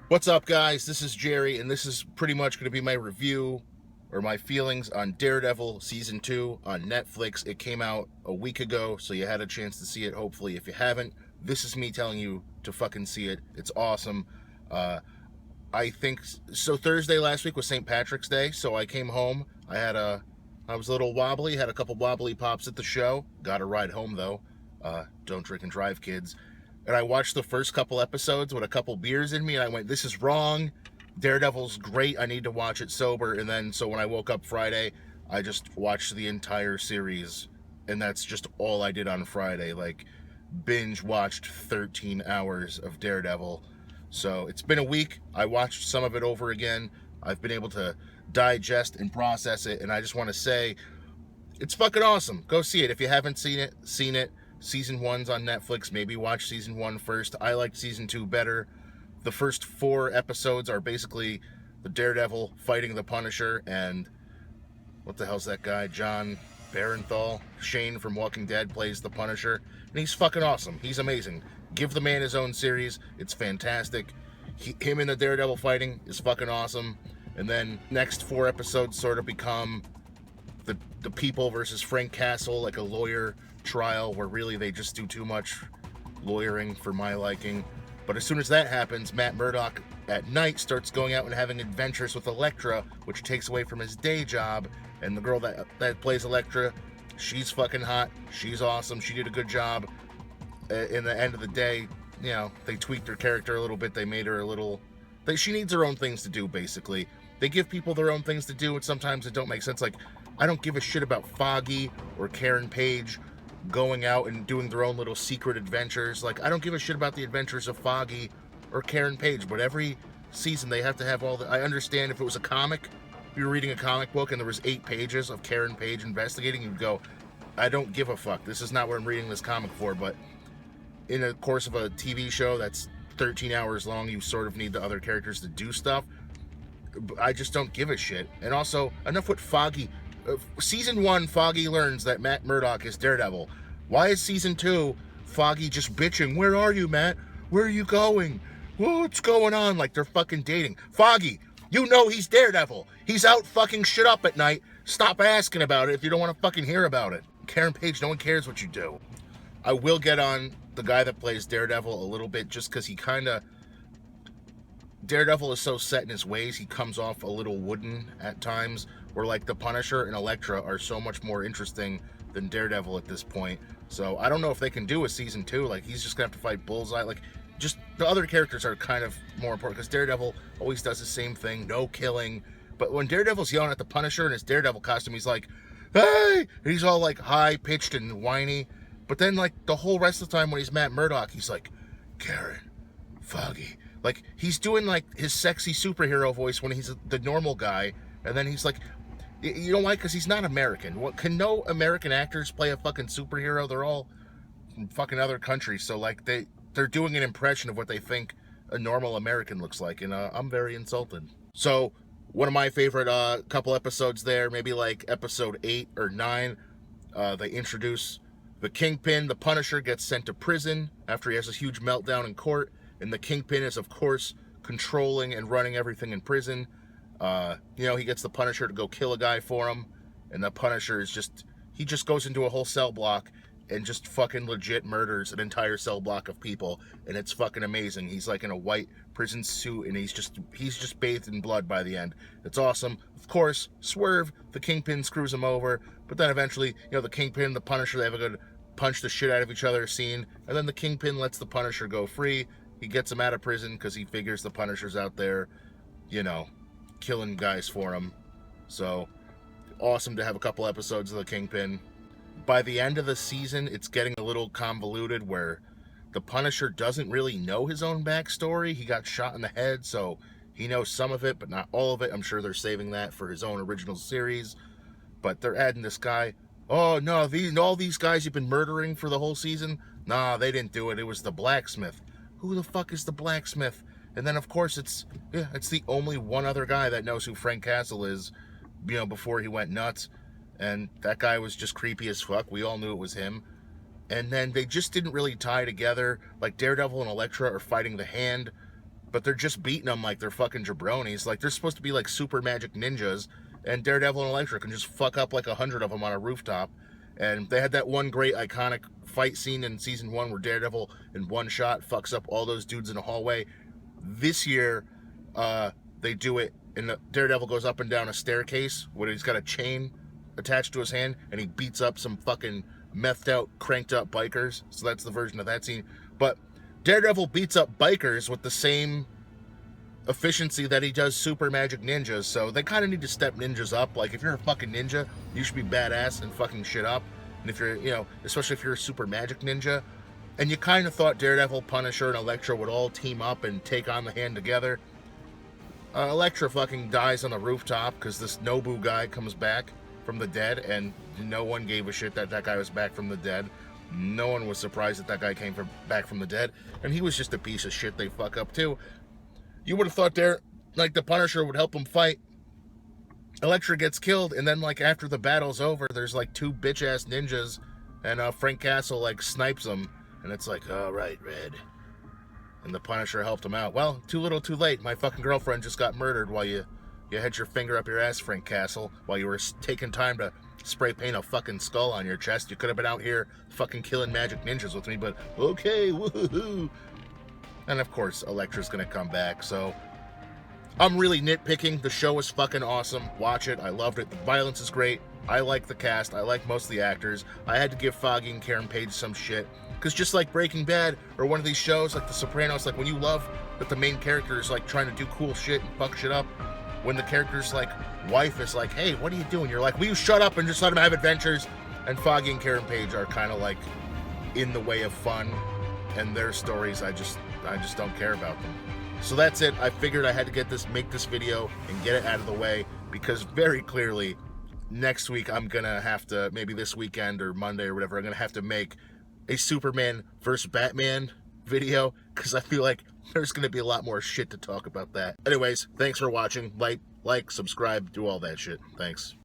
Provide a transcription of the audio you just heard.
What's up, guys? This is Jerry, and this is pretty much going to be my review or my feelings on Daredevil Season 2 on Netflix. It came out a week ago, so you had a chance to see it, hopefully. If you haven't, this is me telling you to fucking see it. It's awesome. I think, so Thursday last week was St. Patrick's Day, so I came home. I was a little wobbly, had a couple wobbly pops at the show. Got a ride home, though. Don't drink and drive, kids. And I watched the first couple episodes with a couple beers in me, and I went, this is wrong. Daredevil's great. I need to watch it sober. And then, so when I woke up Friday, I just watched the entire series, and that's just all I did on Friday. Like, binge watched 13 hours of Daredevil. So it's been a week. I watched some of it over again. I've been able to digest and process it, and I just want to say, it's fucking awesome. Go see it. If you haven't seen it. Season 1's on Netflix. Maybe watch Season 1 first. I liked Season 2 better. The first 4 episodes are basically the Daredevil fighting the Punisher and what the hell's that guy? John Barenthal. Shane from Walking Dead plays the Punisher. And he's fucking awesome. He's amazing. Give the man his own series. It's fantastic. Him and the Daredevil fighting is fucking awesome. And then next 4 episodes sort of become the people versus Frank Castle, like a lawyer trial where really they just do too much lawyering for my liking. But as soon as that happens, Matt Murdock at night starts going out and having adventures with Elektra, which takes away from his day job. And the girl that plays Elektra, she's fucking hot. She's awesome. She did a good job. In the end of the day, you know, they tweaked her character a little bit. They made her a little... She needs her own things to do, basically. They give people their own things to do, and sometimes it don't make sense. Like, I don't give a shit about Foggy or Karen Page going out and doing their own little secret adventures. Like, I don't give a shit about the adventures of Foggy or Karen Page, but every season they have to have all the... I understand if it was a comic, if you were reading a comic book and there was 8 pages of Karen Page investigating, you'd go, I don't give a fuck. This is not what I'm reading this comic for. But in the course of a TV show that's 13 hours long, you sort of need the other characters to do stuff. I just don't give a shit. And also, enough with Foggy. Season 1, Foggy learns that Matt Murdock is Daredevil. Why is Season 2 Foggy just bitching? Where are you, Matt? Where are you going? What's going on? Like they're fucking dating. Foggy, you know he's Daredevil. He's out fucking shit up at night. Stop asking about it if you don't want to fucking hear about it. Karen Page, no one cares what you do. I will get on the guy that plays Daredevil a little bit just because he kind of... Daredevil is so set in his ways, he comes off a little wooden at times, where like the Punisher and Elektra are so much more interesting than Daredevil at this point. So I don't know if they can do a Season 2. Like, he's just gonna have to fight Bullseye. Like, just the other characters are kind of more important, because Daredevil always does the same thing, no killing. But when Daredevil's yelling at the Punisher in his Daredevil costume, he's like, hey! And he's all like high-pitched and whiny. But then like the whole rest of the time when he's Matt Murdock, he's like, Karen, Foggy. Like, he's doing, like, his sexy superhero voice when he's the normal guy, and then he's like, you know why? Because he's not American. What, can no American actors play a fucking superhero? They're all from fucking other countries, so, like, they're doing an impression of what they think a normal American looks like, and I'm very insulted. So, one of my favorite couple episodes there, maybe, like, episode 8 or 9, they introduce the Kingpin. The Punisher gets sent to prison after he has a huge meltdown in court. And the Kingpin is, of course, controlling and running everything in prison. You know, he gets the Punisher to go kill a guy for him. And the Punisher is just... He just goes into a whole cell block and just fucking legit murders an entire cell block of people. And it's fucking amazing. He's like in a white prison suit and he's just bathed in blood by the end. It's awesome. Of course, Swerve, the Kingpin screws him over. But then eventually, you know, the Kingpin and the Punisher, they have a good punch the shit out of each other scene. And then the Kingpin lets the Punisher go free. He gets him out of prison because he figures the Punisher's out there, you know, killing guys for him. So, awesome to have a couple episodes of the Kingpin. By the end of the season, it's getting a little convoluted where the Punisher doesn't really know his own backstory. He got shot in the head, so he knows some of it, but not all of it. I'm sure they're saving that for his own original series. But they're adding this guy. Oh, no, all these guys you've been murdering for the whole season? Nah, they didn't do it. It was the blacksmith. Who the fuck is the blacksmith? And then, of course, it's the only one other guy that knows who Frank Castle is, you know, before he went nuts. And that guy was just creepy as fuck. We all knew it was him. And then they just didn't really tie together. Like, Daredevil and Elektra are fighting the Hand. but they're just beating them like they're fucking jabronis. Like, they're supposed to be like super magic ninjas, and Daredevil and Elektra can just fuck up like 100 of them on a rooftop. And they had that one great iconic fight scene in season 1 where Daredevil in one shot fucks up all those dudes in the hallway. This year, they do it, and the Daredevil goes up and down a staircase where he's got a chain attached to his hand, and he beats up some fucking methed out, cranked up bikers. So that's the version of that scene. But Daredevil beats up bikers with the same efficiency that he does super magic ninjas. So they kind of need to step ninjas up. Like, if you're a fucking ninja, you should be badass and fucking shit up. And if you're, you know, especially if you're a super magic ninja, and you kind of thought Daredevil, Punisher, and Elektra would all team up and take on the Hand together. Elektra fucking dies on the rooftop because this Nobu guy comes back from the dead, and no one gave a shit that that guy was back from the dead. No one was surprised that that guy came back from the dead, and he was just a piece of shit they fuck up too. You would have thought like the Punisher would help him fight. Elektra gets killed, and then like after the battle's over, there's like 2 bitch-ass ninjas, and Frank Castle like snipes them, and it's like, all right, Red. And the Punisher helped him out. Well, too little, too late. My fucking girlfriend just got murdered while you had your finger up your ass, Frank Castle, while you were taking time to spray paint a fucking skull on your chest. You could have been out here fucking killing magic ninjas with me, but okay, woohoo. And of course, Elektra's gonna come back, so I'm really nitpicking. The show is fucking awesome. Watch it. I loved it. The violence is great. I like the cast. I like most of the actors. I had to give Foggy and Karen Page some shit, because just like Breaking Bad or one of these shows like The Sopranos, like when you love that the main character is like trying to do cool shit and fuck shit up, when the character's like wife is like, hey, what are you doing? You're like, will you shut up and just let him have adventures? And Foggy and Karen Page are kind of like in the way of fun, and their stories, I just don't care about them. So that's it. I figured I had to make this video and get it out of the way, because very clearly next week I'm gonna have to, maybe this weekend or Monday or whatever, I'm gonna have to make a Superman versus Batman video, because I feel like there's gonna be a lot more shit to talk about that. Anyways, thanks for watching. Like, subscribe, do all that shit. Thanks.